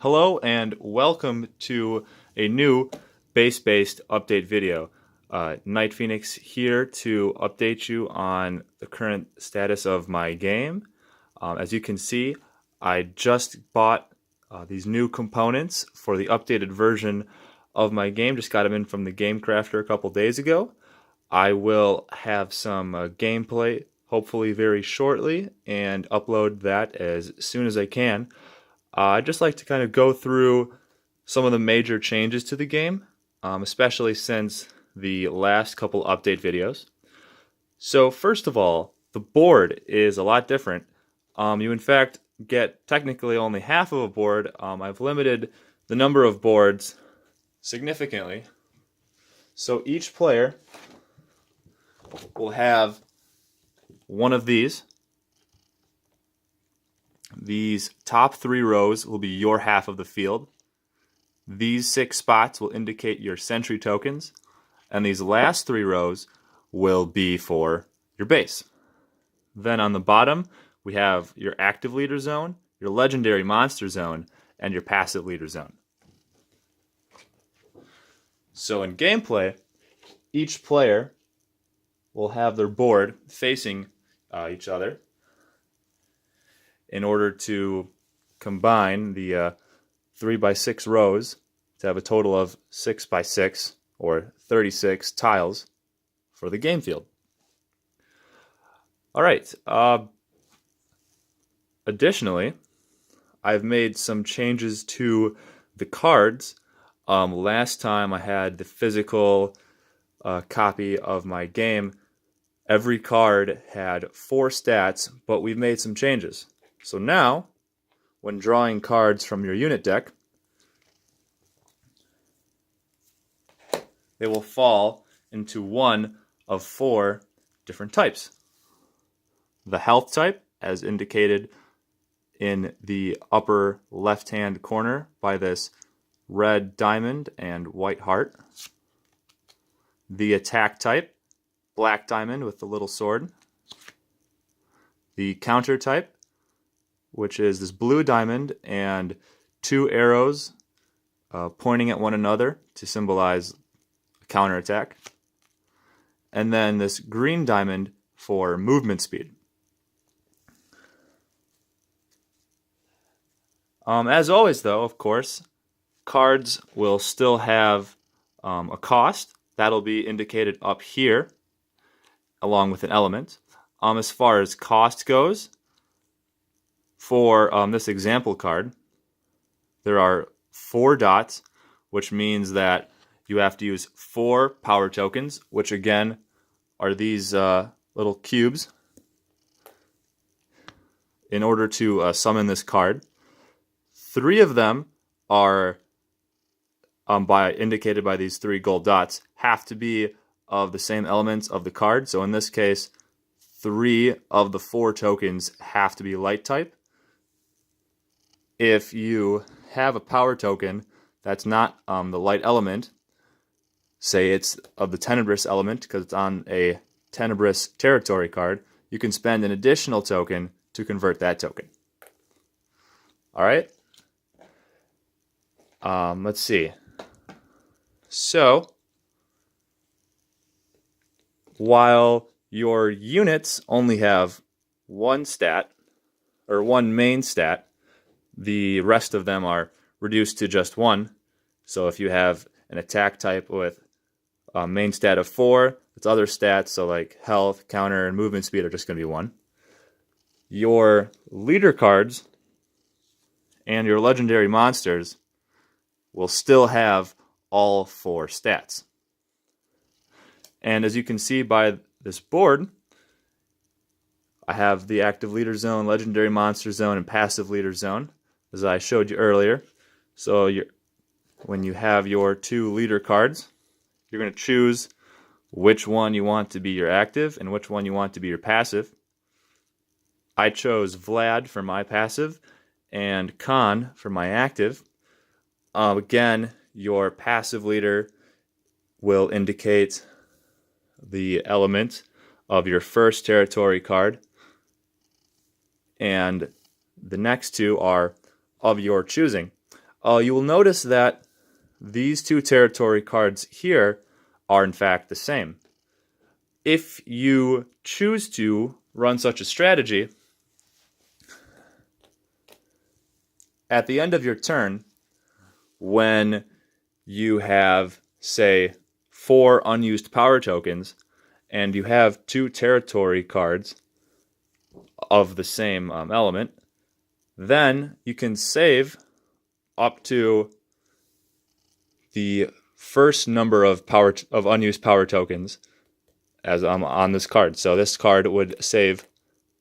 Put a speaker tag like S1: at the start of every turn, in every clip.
S1: Hello and welcome to a new base-based update video. Night Phoenix here to update you on the current status of my game. As you can see, I just bought these new components for the updated version of my game. Just got them in from the Game Crafter a couple days ago. I will have some gameplay hopefully very shortly and upload that as soon as I can. I'd just like to kind of go through some of the major changes to the game, especially since the last couple update videos. So first of all, the board is a lot different. You in fact get technically only half of a board. I've limited the number of boards significantly. So each player will have one of these. These top 3 rows will be your half of the field. These 6 spots will indicate your sentry tokens. And these last 3 rows will be for your base. Then on the bottom, we have your active leader zone, your legendary monster zone, and your passive leader zone. So in gameplay, each player will have their board facing each other in order to combine the 3x6 rows to have a total of 6x6 or 36 tiles for the game field. Alright, additionally, I've made some changes to the cards. Last time I had the physical copy of my game. Every card had 4 stats, but we've made some changes. So now, when drawing cards from your unit deck, they will fall into one of 4 different types. The health type, as indicated in the upper left-hand corner by this red diamond and white heart. The attack type, black diamond with the little sword. The counter type, which is this blue diamond and 2 arrows pointing at one another to symbolize a counterattack. And then this green diamond for movement speed. As always, though, of course, cards will still have a cost. That'll be indicated up here, along with an element. As far as cost goes, for this example card, there are 4 dots, which means that you have to use 4 power tokens, which again are these little cubes, in order to summon this card. 3 of them are indicated by these 3 gold dots, have to be of the same elements of the card. So in this case, 3 of the 4 tokens have to be light type. If you have a power token that's not the light element, say it's of the tenebrous element because it's on a tenebrous territory card, you can spend an additional token to convert that token. Alright? Let's see. So, while your units only have 1 stat, or 1 main stat, the rest of them are reduced to just 1. So if you have an attack type with a main stat of 4, its other stats, so like health, counter, and movement speed, are just going to be 1. Your leader cards and your legendary monsters will still have all 4 stats. And as you can see by this board, I have the active leader zone, legendary monster zone, and passive leader zone, as I showed you earlier. So when you have your 2 leader cards, you're going to choose which one you want to be your active and which one you want to be your passive. I chose Vlad for my passive and Khan for my active. Again, your passive leader will indicate the element of your first territory card, and the next 2 are of your choosing. you will notice that these two territory cards here are in fact the same. If you choose to run such a strategy, at the end of your turn, when you have, say, 4 unused power tokens, and you have 2 territory cards of the same element, then you can save up to the first number of unused power tokens as on this card. So this card would save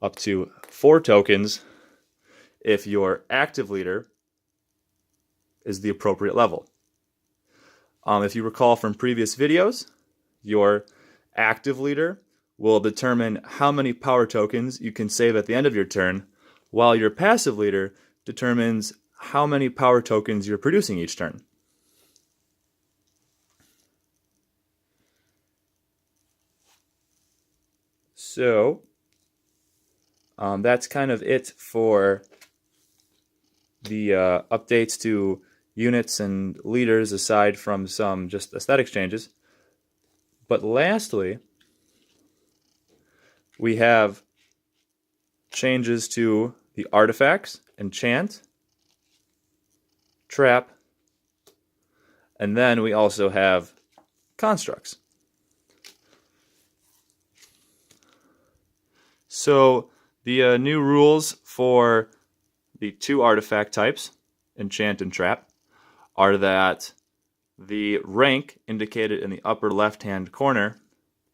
S1: up to 4 tokens if your active leader is the appropriate level. If you recall from previous videos, your active leader will determine how many power tokens you can save at the end of your turn, while your passive leader determines how many power tokens you're producing each turn. So that's kind of it for the updates to units and leaders, aside from some just aesthetic changes. But lastly, we have changes to the artifacts, enchant, trap, and then we also have constructs. So the new rules for the 2 artifact types, enchant and trap, are that the rank indicated in the upper left-hand corner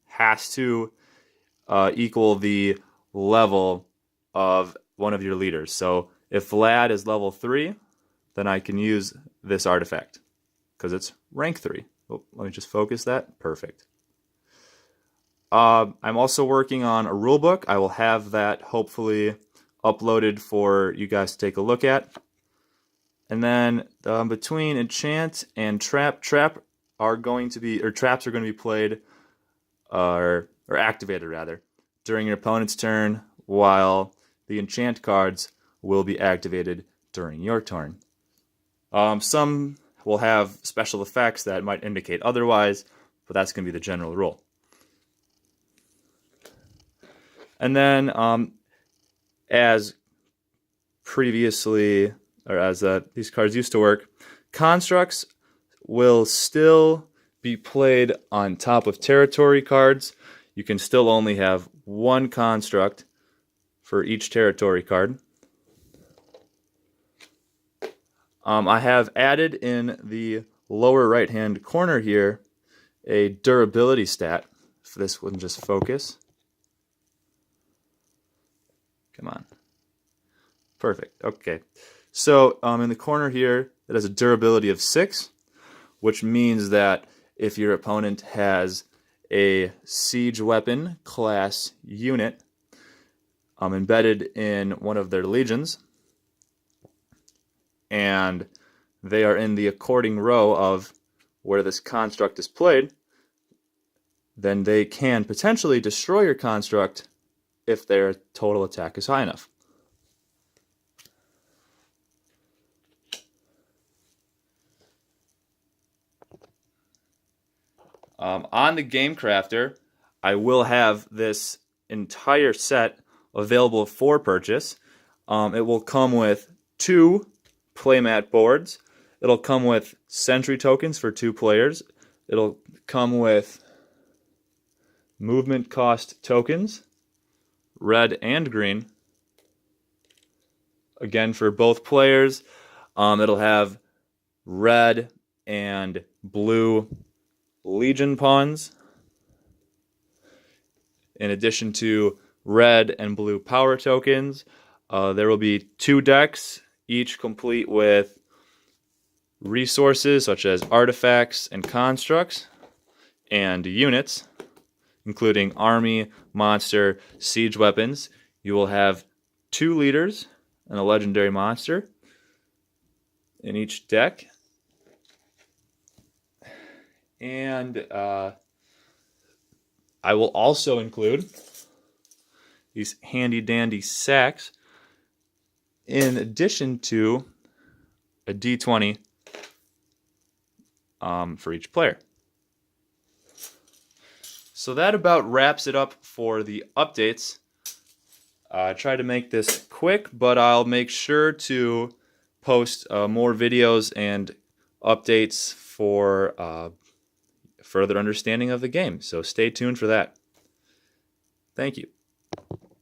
S1: has to equal the level of one of your leaders. So if Vlad is level 3, then I can use this artifact because it's rank 3. Oh, let me just focus that. Perfect. I'm also working on a rulebook. I will have that hopefully uploaded for you guys to take a look at. And then between enchant and traps are going to be played or activated rather during your opponent's turn, while the enchant cards will be activated during your turn. Some will have special effects that might indicate otherwise, but that's going to be the general rule. And then, as previously, or as these cards used to work, constructs will still be played on top of territory cards. You can still only have 1 construct for each territory card. I have added in the lower right-hand corner here a durability stat. If this wouldn't just focus. Come on. Perfect. Okay. So in the corner here, it has a durability of 6, which means that if your opponent has a siege weapon class unit embedded in one of their legions, and they are in the according row of where this construct is played, then they can potentially destroy your construct if their total attack is high enough. On the Game Crafter, I will have this entire set available for purchase. It will come with 2 playmat boards. It'll come with sentry tokens for 2 players. It'll come with movement cost tokens, red and green, again for both players. It'll have red and blue Legion pawns, in addition to red and blue power tokens. There will be 2 decks, each complete with resources such as artifacts and constructs, and units, including army, monster, siege weapons. You will have 2 leaders and a legendary monster in each deck. And I will also include these handy dandy sacks, in addition to a d20 for each player. So that about wraps it up for the updates. I tried to make this quick, but I'll make sure to post more videos and updates for further understanding of the game. So stay tuned for that. Thank you.